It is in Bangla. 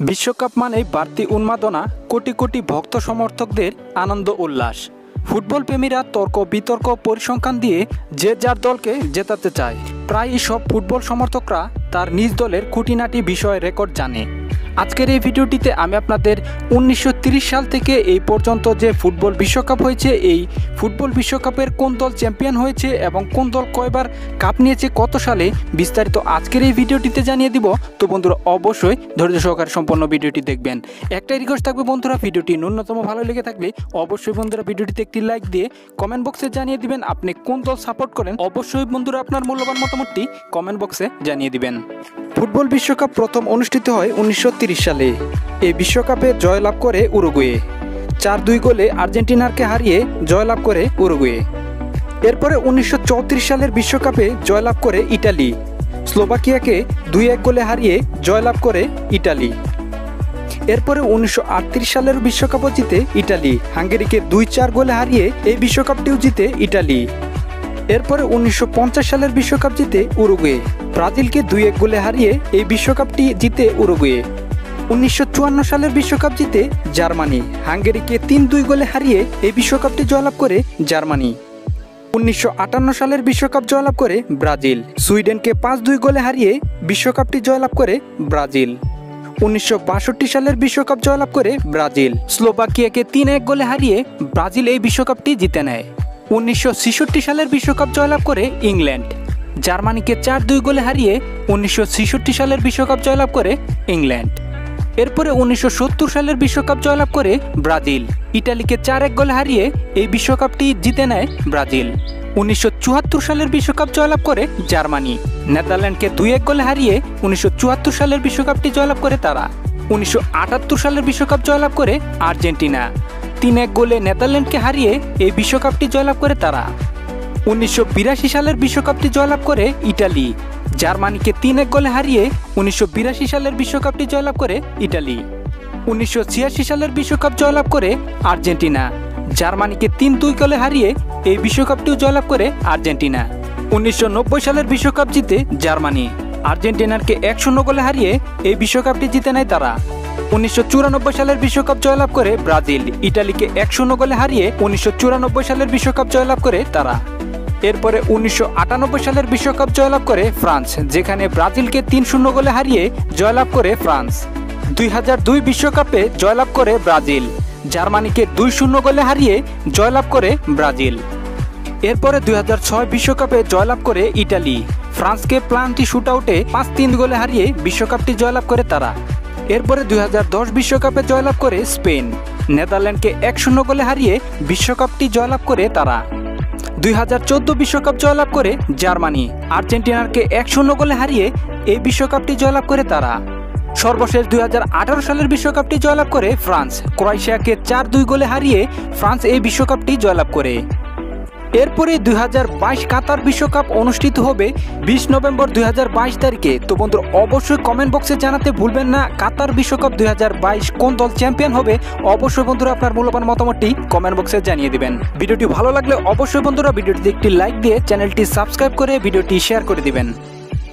বিশ্বকাপ মানেই বাড়তি উন্মাদনা, কোটি কোটি ভক্ত সমর্থকদের আনন্দ উল্লাস। ফুটবল প্রেমীরা তর্ক বিতর্ক পরিসংখ্যান দিয়ে যে যার দলকে জেতাতে চায়। প্রায় সব ফুটবল সমর্থকরা তার নিজ দলের খুঁটিনাটি বিষয় রেকর্ড জানে। আজকের এই ভিডিওটিতে আমি আপনাদের 1930 সাল থেকে এই পর্যন্ত যে ফুটবল বিশ্বকাপ হয়েছে, এই ফুটবল বিশ্বকাপের কোন দল চ্যাম্পিয়ন হয়েছে এবং কোন দল কয়বার কাপ নিয়েছে, কত সালে, বিস্তারিত আজকের এই ভিডিওটিতে জানিয়ে দিব। তো বন্ধুরা অবশ্যই ধৈর্য সহকারে সম্পূর্ণ ভিডিওটি দেখবেন। একটাই রিকোয়েস্ট থাকবে বন্ধুরা, ভিডিওটি ন্যূনতম ভালো লেগে থাকলে অবশ্যই বন্ধুরা ভিডিওটিতে একটি লাইক দিয়ে কমেন্ট বক্সে জানিয়ে দিবেন আপনি কোন দল সাপোর্ট করেন। অবশ্যই বন্ধুরা আপনার মূল্যবান মতামতটি কমেন্ট বক্সে জানিয়ে দিবেন। ফুটবল বিশ্বকাপ প্রথম অনুষ্ঠিত হয় 1930 সালে। এই বিশ্বকাপে জয়লাভ করে উরুগুয়ে। 4-2 গোলে আর্জেন্টিনাকে হারিয়ে জয়লাভ করে উরুগুয়ে। এরপরে 1934 সালের বিশ্বকাপে জয়লাভ করে ইটালি। স্লোভাকিয়াকে 2-1 গোলে হারিয়ে জয়লাভ করে ইটালি। এরপরে 1938 সালের বিশ্বকাপও জিতে ইটালি। হাঙ্গেরিকে 2-4 গোলে হারিয়ে এই বিশ্বকাপটিও জিতে ইটালি। এরপরে 1950 সালের বিশ্বকাপ জিতে উরুগুয়ে। ব্রাজিলকে 2-1 গোলে হারিয়ে এই বিশ্বকাপটি জিতে উরুগুয়ে। 1954 সালের বিশ্বকাপ জিতে জার্মানি। হাঙ্গেরিকে 3-2 গোলে হারিয়ে এই বিশ্বকাপটি জয়লাভ করে জার্মানি। 1958 সালের বিশ্বকাপ জয়লাভ করে ব্রাজিল। সুইডেনকে 5-2 গোলে হারিয়ে বিশ্বকাপটি জয়লাভ করে ব্রাজিল। 1962 সালের বিশ্বকাপ জয়লাভ করে ব্রাজিল। স্লোভাকিয়াকে 3-1 গোলে হারিয়ে ব্রাজিল এই বিশ্বকাপটি জিতে নেয়। 1966 সালের বিশ্বকাপ জয়লাভ করে ইংল্যান্ড। জার্মানিকে 4-2 গোলে হারিয়ে 1966 সালের বিশ্বকাপ জয়লাভ করে ইংল্যান্ড। এরপরে 1970 সালের বিশ্বকাপ জয়লাভ করে ব্রাজিল। ইটালিকে 4-1 গোলে হারিয়ে এই বিশ্বকাপটি জিতে নেয় ব্রাজিল। 1974 সালের বিশ্বকাপ জয়লাভ করে জার্মানি। নেদারল্যান্ডকে 2-1 গোলে হারিয়ে 1974 সালের বিশ্বকাপটি জয়লাভ করে তারা। 1978 সালের বিশ্বকাপ জয়লাভ করে আর্জেন্টিনা। 3-1 গোলে নেদারল্যান্ডকে হারিয়ে এই বিশ্বকাপটি জয়লাভ করে তারা। 1982 সালের বিশ্বকাপটি জয়লাভ করে ইটালি। জার্মানিকে 3-1 গোলে হারিয়ে 1982 সালের বিশ্বকাপটি জয়লাভ করে ইটালি। 1986 সালের বিশ্বকাপ জয়লাভ করে আর্জেন্টিনা। জার্মানিকে 3-2 গোলে হারিয়ে এই বিশ্বকাপটিও জয়লাভ করে আর্জেন্টিনা। 1990 সালের বিশ্বকাপ জিতে জার্মানি। আর্জেন্টিনাকে 1-0 গোলে হারিয়ে এই বিশ্বকাপটি জিতে নেয় তারা। 1994 সালের বিশ্বকাপ জয়লাভ করে ব্রাজিল। ইটালিকে 1-0 গোলে হারিয়ে 1994 সালের বিশ্বকাপ জয়লাভ করে তারা। এরপরে 1998 সালের বিশ্বকাপ জয়লাভ করে ফ্রান্স, যেখানে ব্রাজিলকে 3-0 গোলে হারিয়ে জয়লাভ করে ফ্রান্স। 2002 বিশ্বকাপে জয়লাভ করে ব্রাজিল। জার্মানিকে 2-0 গোলে হারিয়ে জয়লাভ করে ব্রাজিল। এরপরে 2006 বিশ্বকাপে জয়লাভ করে ইটালি। ফ্রান্সকে প্লান্টি শুটআউটে 5-3 গোলে হারিয়ে বিশ্বকাপটি জয়লাভ করে তারা। এরপরে 2010 বিশ্বকাপে জয়লাভ করে স্পেন। নেদারল্যান্ডকে 1-0 গোলে হারিয়ে বিশ্বকাপটি জয়লাভ করে তারা। 2014 বিশ্বকাপ জয়লাভ করে জার্মানি। আর্জেন্টিনাকে 1-0 গোলে হারিয়ে এই বিশ্বকাপটি জয়লাভ করে তারা। সর্বশেষ 2018 সালের বিশ্বকাপটি জয়লাভ করে ফ্রান্স। ক্রোয়েশিয়াকে 4-2 গোলে হারিয়ে ফ্রান্স এই বিশ্বকাপটি জয়লাভ করে। এরপরে 2022 কাতার বিশ্বকাপ অনুষ্ঠিত হবে 20 নভেম্বর 2022 তারিখে। তো বন্ধুরা অবশ্যই কমেন্ট বক্সে জানাতে ভুলবেন না কাতার বিশ্বকাপ 2022 কোন দল চ্যাম্পিয়ন হবে। অবশ্যই বন্ধুরা আপনার মূল্যবান মতামতটি কমেন্ট বক্সে জানিয়ে দিবেন। ভিডিওটি ভালো লাগলে অবশ্যই বন্ধুরা ভিডিওটিতে একটি লাইক দিয়ে চ্যানেলটি সাবস্ক্রাইব করে ভিডিওটি শেয়ার করে দিবেন।